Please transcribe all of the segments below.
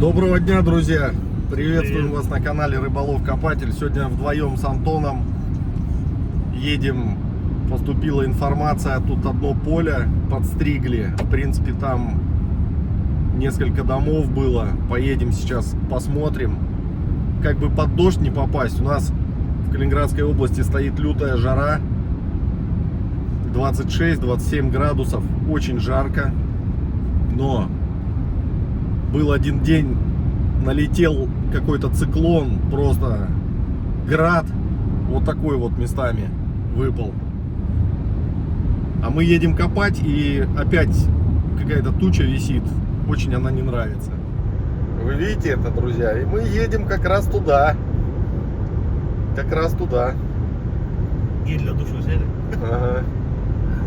Доброго дня, друзья! Приветствуем вас на канале Рыболов Копатель. Сегодня вдвоем с Антоном едем. Поступила информация, тут одно поле подстригли. В принципе, там несколько домов было. Поедем сейчас, посмотрим. Как бы под дождь не попасть. У нас в Калининградской области стоит лютая жара. 26-27 градусов. Очень жарко. Но был один день, налетел какой-то циклон, просто град, вот такой вот местами выпал. А мы едем копать, и опять какая-то туча висит, очень она не нравится. Вы видите это, друзья? И мы едем как раз туда. Как раз туда. Гель для душа взяли? Ага.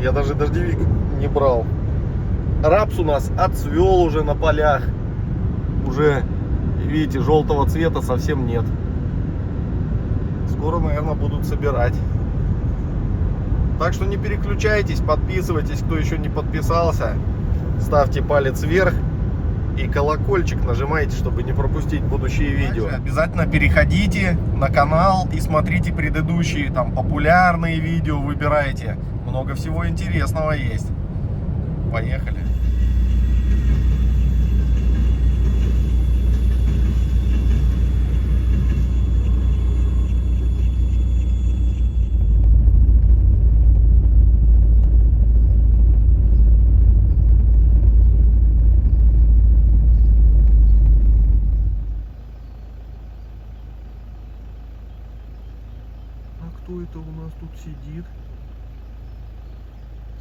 Я даже дождевик не брал. Рапс у нас отцвел уже на полях. Уже, видите, желтого цвета совсем нет. Скоро, наверное, будут собирать. Так что не переключайтесь, подписывайтесь, кто еще не подписался. Ставьте палец вверх и колокольчик нажимайте, чтобы не пропустить будущие видео. Обязательно переходите на канал и смотрите предыдущие, там, популярные видео, выбирайте. Много всего интересного есть. Поехали. Кто это у нас тут сидит?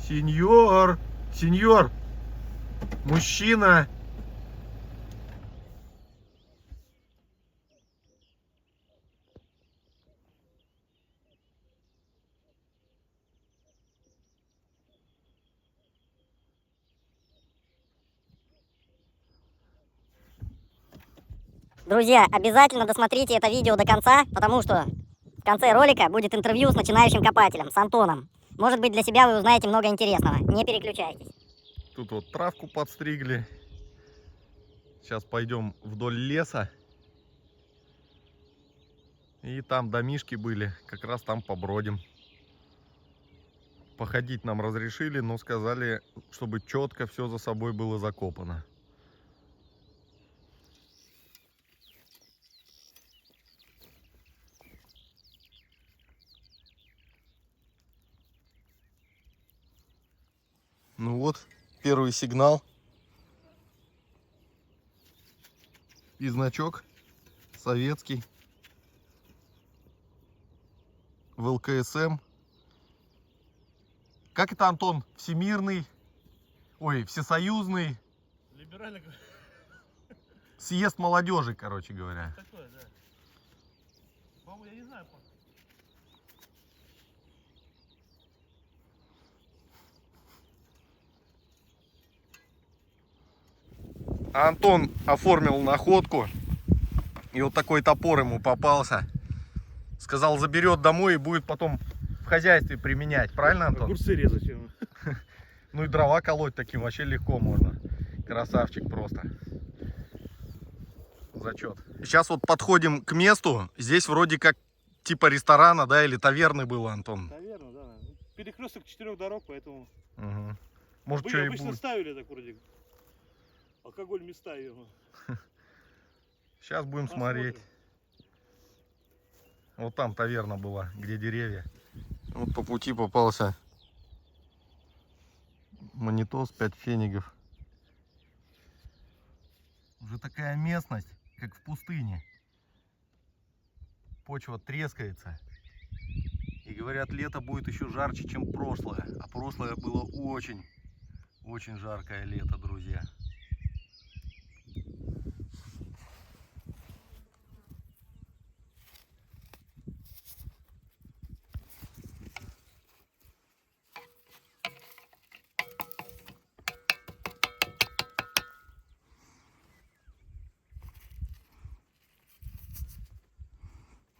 Сеньор! Сеньор! Мужчина! Друзья, обязательно досмотрите это видео до конца, потому что в конце ролика будет интервью с начинающим копателем, с Антоном. Может быть, для себя вы узнаете много интересного. Не переключайтесь. Тут вот травку подстригли. Сейчас пойдем вдоль леса. И там домишки были. Как раз там побродим. Походить нам разрешили, но сказали, чтобы четко все за собой было закопано. Ну вот, первый сигнал. И значок советский. В ЛКСМ. Как это, Антон? Всемирный, ой, всесоюзный Либерально. съезд молодежи, короче говоря. Такое, да. По-моему, я не знаю. Антон оформил находку. И вот такой топор ему попался. Сказал, заберет домой и будет потом в хозяйстве применять. Правильно, Антон? Огурцы резать. Ну и дрова колоть таким вообще легко можно. Красавчик просто. Зачет. Сейчас вот подходим к месту. Здесь вроде как типа ресторана, да, или таверны было, Антон. Наверное, да. Перекресток 4 дорог, поэтому... Угу. Может, Были, что и обычно будет. ставили так вроде. Алкоголь места его. Сейчас будем смотреть. Вот там таверна была, где деревья. Вот по пути попался Манитос, 5 фенигов. Уже такая местность, как в пустыне. Почва трескается. И говорят, лето будет еще жарче, чем прошлое. А прошлое было очень жаркое лето, друзья.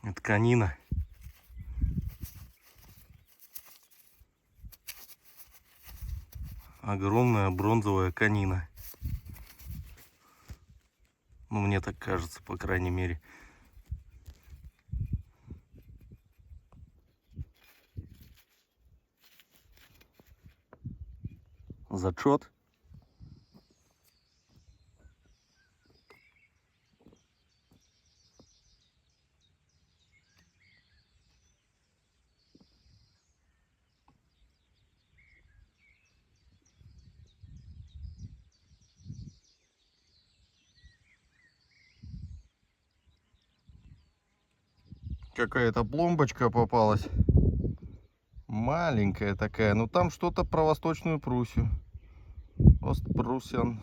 Это конина. Огромная бронзовая конина. Ну, мне так кажется, по крайней мере. Зачет. Какая-то пломбочка попалась. Маленькая такая. Ну там что-то про Восточную Пруссию. Остпруссиан.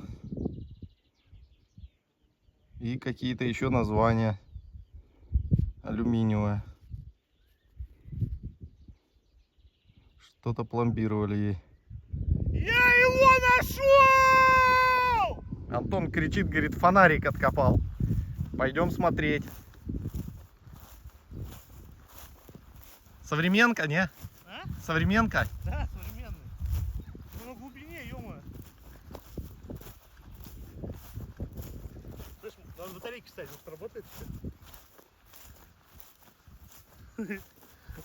И какие-то еще названия. Алюминиевое. Что-то пломбировали ей. Я его нашел! Антон кричит, говорит, фонарик откопал. Пойдем смотреть. Современка, не? А? Современка? Да, современный. Ну, на глубине, ё-моё. Слышь, надо батарейки ставить, может работает все?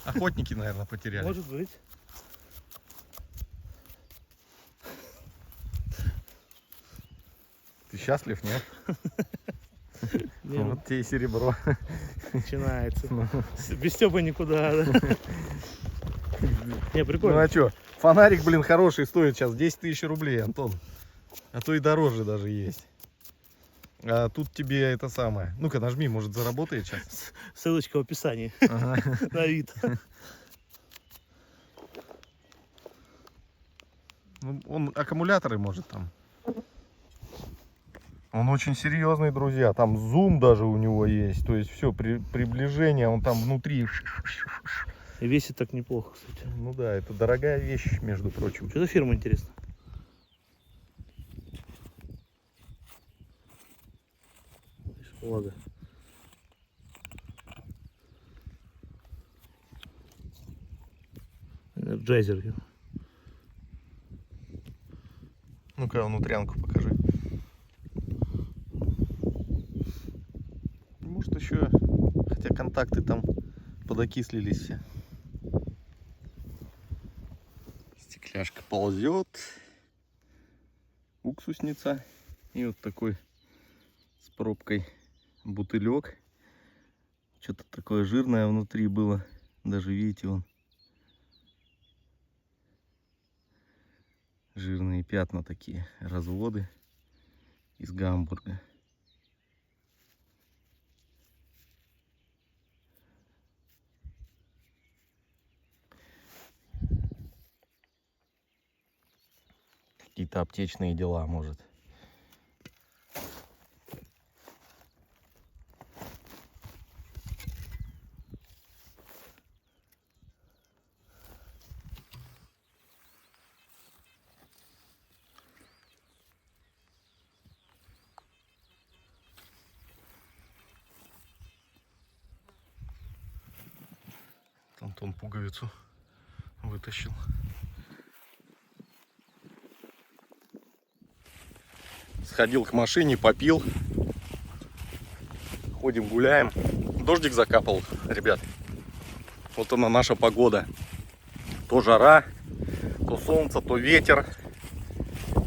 Охотники, наверное, потеряли. Может быть. Ты счастлив, нет? Не, Вот тебе и серебро. начинается. Без Стёпы никуда, да? Не, Ну прикольно. а что? Фонарик, блин, хороший, стоит сейчас 10 тысяч рублей, Антон. А то и дороже даже есть. А тут тебе это самое. Ну-ка, нажми, может заработает сейчас. Ссылочка в описании. Ага. На вид. Ну, он аккумуляторы может там. Он очень серьезный, друзья. Там зум даже у него есть. То есть все, приближение, он там внутри. И весит так неплохо, кстати. Ну да, это дорогая вещь, между прочим. Что за фирма, интересно? Ладно. Энерджайзер. Ну-ка, внутрянку покажи. Может еще, хотя контакты там подокислились все. Стекляшка ползет. Уксусница. И вот такой с пробкой бутылек. Что-то такое жирное внутри было. Даже видите, вон. Жирные пятна такие. Разводы из Гамбурга. Какие-то аптечные дела, может. Антон пуговицу вытащил. Сходил к машине, попил. Ходим, гуляем. Дождик закапал, ребят. Вот она наша погода. То жара, то солнце, то ветер.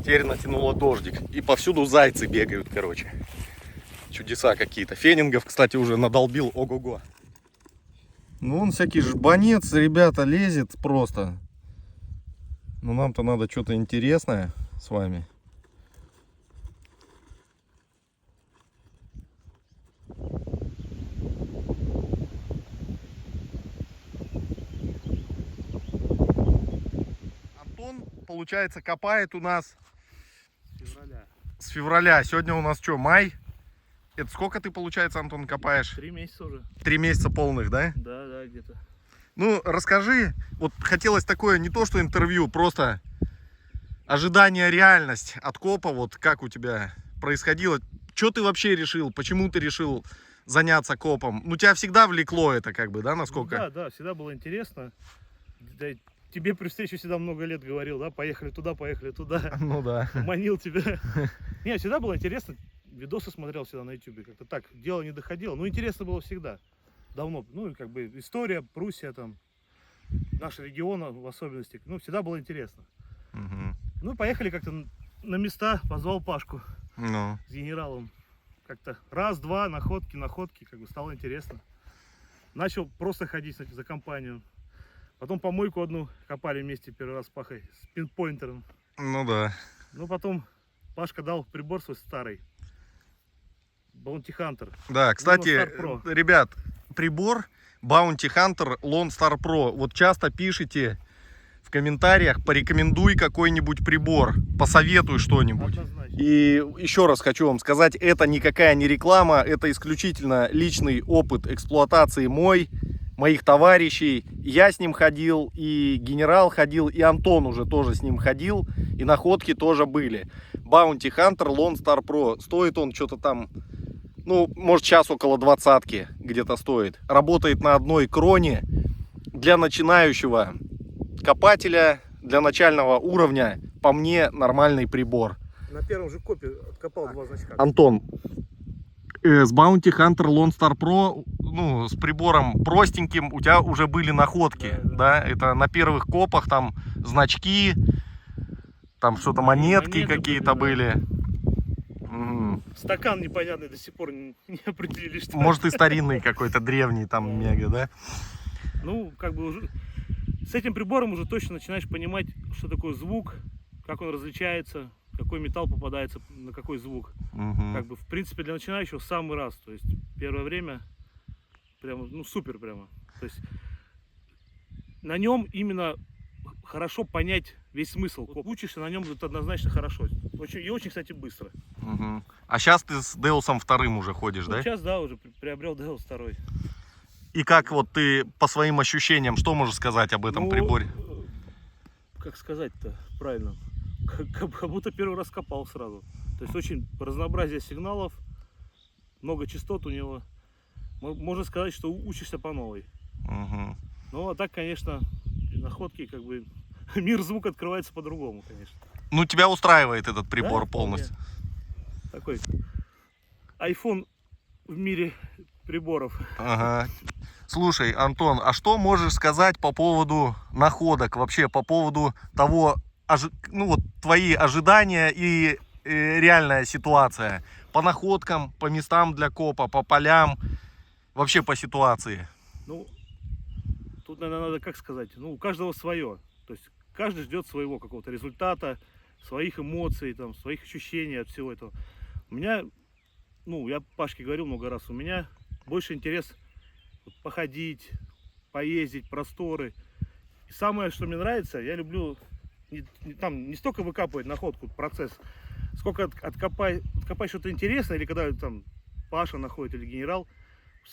Теперь натянуло дождик. И повсюду зайцы бегают, короче. Чудеса какие-то. Фенингов, кстати, уже надолбил. Ого-го. Ну, он всякий жбанец, ребята, лезет просто. Но нам-то надо что-то интересное с вами. Антон, получается, копает у нас Февраля. с февраля. Сегодня у нас что, май? Это сколько ты, получается, Антон, копаешь? 3 месяца уже. 3 месяца полных, да? Да, да, где-то. Ну, расскажи, вот хотелось такое, не то что интервью, просто ожидание, реальность от копа, вот как у тебя происходило. Что ты вообще решил, почему ты решил заняться копом? Ну, тебя всегда влекло это, как бы, да, насколько? Ну, да, всегда было интересно. Да, тебе при встрече всегда много лет говорил, да, поехали туда, поехали туда. Ну да. Манил тебя. Не, всегда было интересно. видосы смотрел всегда на ютубе, как-то так, дело не доходило, но интересно было всегда, давно, ну, и как бы история, Пруссия, там, наш регион в особенности, ну, всегда было интересно. Мгм. Ну, поехали как-то на места, позвал Пашку Ну, с генералом, как-то раз-два, находки, как бы стало интересно. Начал просто ходить за компанию. Потом помойку одну копали вместе первый раз с Пахой, с пинпоинтером. ну да. Ну, потом Пашка дал прибор свой старый, Bounty Hunter. Да, кстати, Star Pro. ребят, прибор Bounty Hunter Lone Star Pro. Вот часто пишите в комментариях, порекомендуй какой-нибудь прибор, посоветуй что-нибудь. Однозначно. И еще раз хочу вам сказать, это никакая не реклама, это исключительно личный опыт эксплуатации моих товарищей. Я с ним ходил, и генерал ходил, и Антон уже тоже с ним ходил, и находки тоже были. Bounty Hunter Lone Star Pro. Стоит он что-то там, ну, может, сейчас около 20-ки где-то стоит. Работает на одной кроне. Для начинающего копателя, для начального уровня, по мне, нормальный прибор. На первом же копе откопал два значка. Антон, с Bounty Hunter Lone Star Pro, ну, с прибором простеньким у тебя уже были находки, да? Это на первых копах там значки, там что-то монетки какие-то были. Мгм. Стакан непонятный, до сих пор не определили, что. Может, и старинный какой-то, древний там мега, да? Ну, как бы уже с этим прибором уже точно начинаешь понимать, что такое звук, как он различается, какой металл попадается на какой звук. Мгм. Как бы, в принципе, для начинающего в самый раз. То есть первое время прямо, ну, супер прямо. То есть на нем именно хорошо понять весь смысл. Вот учишься на нем, это однозначно хорошо. Очень, и очень, кстати, быстро. Мгм. А сейчас ты с Деусом вторым уже ходишь, Ну, да? сейчас, да, уже приобрел Deus 2. И как вот ты по своим ощущениям, что можешь сказать об этом Ну, приборе? Как сказать-то правильно? Как будто первый раз копал сразу. То есть очень разнообразие сигналов, много частот у него. Можно сказать, что учишься по новой. Мгм. Ну, а так, конечно, находки, как бы, мир звука открывается по-другому, конечно. Ну, тебя устраивает этот прибор Да, полностью? Такой iPhone в мире приборов. Ага. Слушай, Антон, а что можешь сказать по поводу находок, вообще по поводу того, ну вот твои ожидания и реальная ситуация по находкам, по местам для копа, по полям, вообще по ситуации? Ну, тут, наверное, надо как сказать, ну, у каждого свое. То есть каждый ждет своего какого-то результата, своих эмоций, там, своих ощущений от всего этого. У меня, ну, я Пашке говорил много раз, у меня больше интерес походить, поездить, просторы. И самое, что мне нравится, я люблю не столько выкапывать находку, процесс, сколько откопать что-то интересное, или когда там Паша находит или генерал.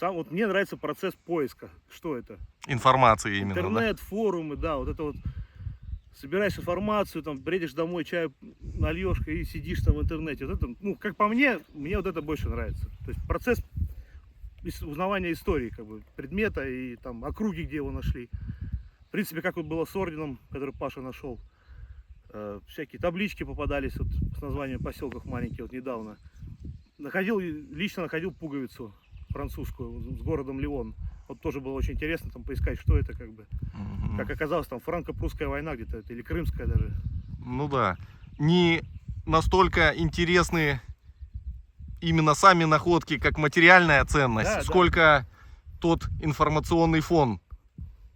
Вот мне нравится процесс поиска. Что это? Информации именно, Интернет, форумы, да, вот это вот. Собираешь информацию, там, бредишь домой, чай нальешь и сидишь там в интернете. Вот это, ну, как по мне вот это больше нравится. То есть процесс узнавания истории, как бы, предмета и там округи, где его нашли. В принципе, как вот было с орденом, который Паша нашел. Всякие таблички попадались вот, с названием поселков маленьких вот недавно. Лично находил пуговицу французскую с городом Лион. Вот тоже было очень интересно там поискать, что это как бы. да? Как оказалось, там франко-прусская война где-то, или крымская даже. Ну да. Не настолько интересны именно сами находки, как материальная ценность, Да, да. сколько тот информационный фон,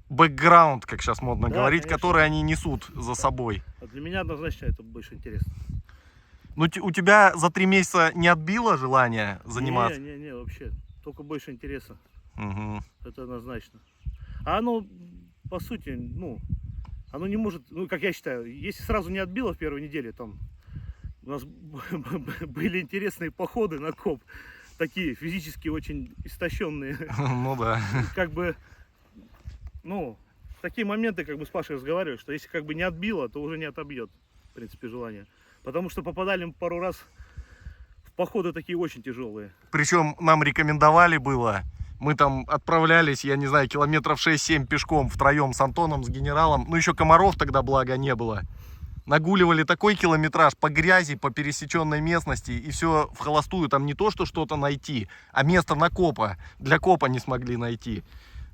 бэкграунд, как сейчас модно Да, говорить, конечно. который они несут за собой. А для меня однозначно это больше интересно. Ну, у тебя за 3 месяца не отбило желание заниматься? Не, вообще. Только больше интереса. Мгм. Это однозначно. А оно, по сути, ну, оно не может, ну, как я считаю, если сразу не отбило в первой неделе, там, у нас были интересные походы на коп, такие физически очень истощенные, Ну да. как бы, ну, в такие моменты, как бы с Пашей разговариваю, что если как бы не отбило, то уже не отобьет, в принципе, желание. Потому что попадали мы пару раз в походы такие очень тяжелые. Причем нам рекомендовали было, мы там отправлялись, я не знаю, километров 6-7 пешком втроем с Антоном, с генералом. Ну, еще комаров тогда, благо, не было. нагуливали такой километраж по грязи, по пересеченной местности, и все в холостую. Там не то, что что-то найти, а место на копа, для копа не смогли найти.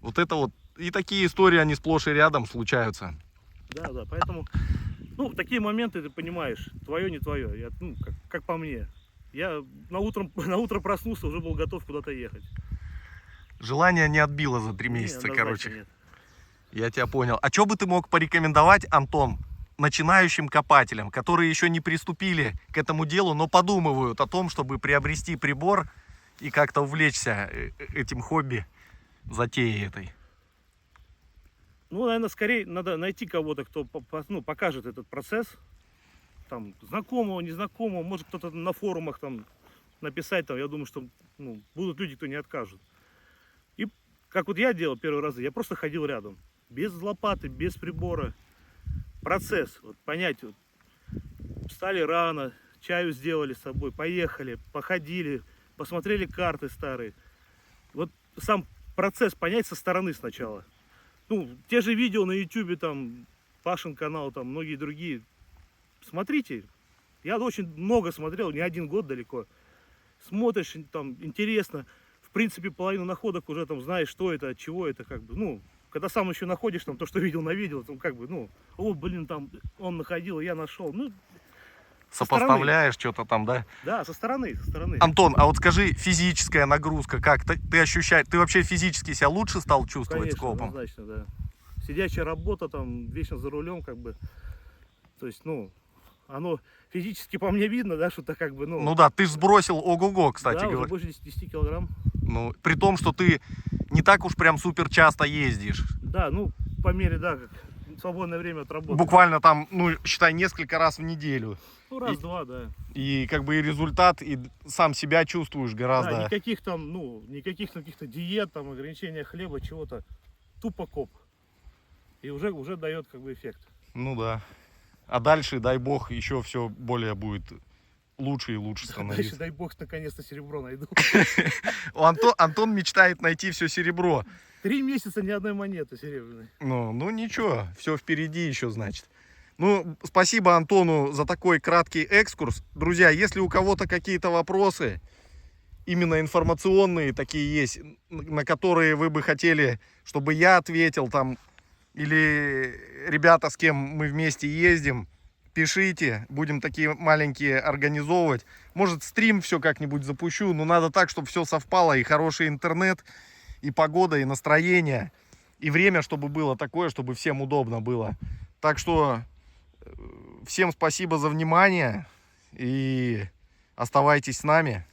Вот это вот, и такие истории, они сплошь и рядом случаются. Да, да, поэтому, ну, такие моменты ты понимаешь, твое, не твое, я, ну, как по мне. Я на утро проснулся, уже был готов куда-то ехать. Желание не отбило за 3 Не, месяца, однозначно короче. нет. Я тебя понял. А что бы ты мог порекомендовать, Антон, начинающим копателям, которые еще не приступили к этому делу, но подумывают о том, чтобы приобрести прибор и как-то увлечься этим хобби, затеей этой? Ну, наверное, скорее надо найти кого-то, кто ну, покажет этот процесс. Там, знакомого, незнакомого, может кто-то на форумах там написать, там, я думаю, что ну, будут люди, кто не откажет. И как вот я делал первый раз, я просто ходил рядом, без лопаты, без прибора. Процесс, вот, понять, вот, встали рано, чаю сделали с собой, поехали, походили, посмотрели карты старые. Вот сам процесс понять со стороны сначала. Ну, те же видео на YouTube, там, Пашин канал, там, многие другие. Смотрите, я очень много смотрел, не 1 год далеко. Смотришь, там, интересно. В принципе, половину находок уже там знаешь, что это, от чего это, как бы, ну, когда сам еще находишь там то, что видел на видео, там, как бы, ну, о, блин, там, он находил, я нашел, ну, Сопоставляешь что-то там, да? да, со стороны. Антон, а вот скажи, физическая нагрузка, как ты ощущаешь, ты вообще физически себя лучше стал чувствовать Конечно, с копом? однозначно, да. Сидячая работа, там, вечно за рулем, как бы, то есть, ну, оно физически по мне видно, да, что-то как бы, ну... Ну да, ты ж сбросил ого-го, кстати да, говоря. уже больше 10 килограмм. Ну, при том, что ты не так уж прям супер часто ездишь. Да, ну, по мере, да, как свободное время от работы. Буквально там, ну, считай, несколько раз в неделю. Ну, раз-два, да. И как бы и результат, и сам себя чувствуешь гораздо... Да, никаких там, ну, никаких там каких-то диет, там, ограничения хлеба, чего-то. Тупо коп. И уже дает, как бы, эффект. Ну да. А дальше, дай бог, еще все более будет лучше и лучше становиться. Дальше, дай бог, наконец-то серебро найду. Антон мечтает найти все серебро. 3 месяца ни одной монеты серебряной. Ну ничего, все впереди еще, значит. Ну, спасибо Антону за такой краткий экскурс. Друзья, если у кого-то какие-то вопросы, именно информационные такие есть, на которые вы бы хотели, чтобы я ответил там, или ребята, с кем мы вместе ездим, пишите, будем такие маленькие организовывать. Может, стрим все как-нибудь запущу, но надо так, чтобы все совпало, и хороший интернет, и погода, и настроение, и время, чтобы было такое, чтобы всем удобно было. Так что всем спасибо за внимание, и оставайтесь с нами.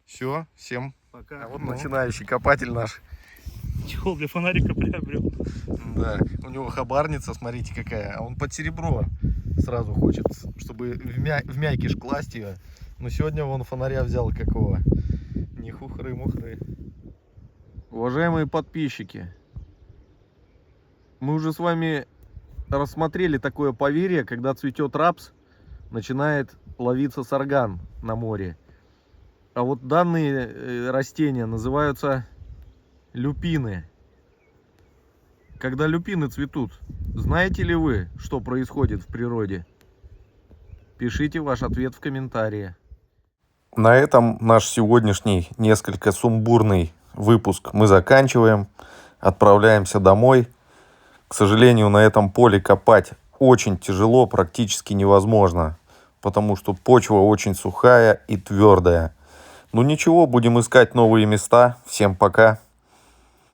Все, всем Пока. А вот начинающий копатель наш. Чехол для фонарика приобрел. Да, у него хабарница, смотрите какая. А он под серебро сразу хочет, чтобы в мякиш класть ее. Но сегодня вон фонаря взял какого. Не хухры-мухры. Уважаемые подписчики, мы уже с вами рассмотрели такое поверье, когда цветет рапс, начинает ловиться сарган на море. А вот данные растения называются люпины. Когда люпины цветут, знаете ли вы, что происходит в природе? Пишите ваш ответ в комментарии. На этом наш сегодняшний несколько сумбурный выпуск мы заканчиваем. Отправляемся домой. К сожалению, на этом поле копать очень тяжело, практически невозможно, потому что почва очень сухая и твердая. Ну ничего, будем искать новые места. Всем пока.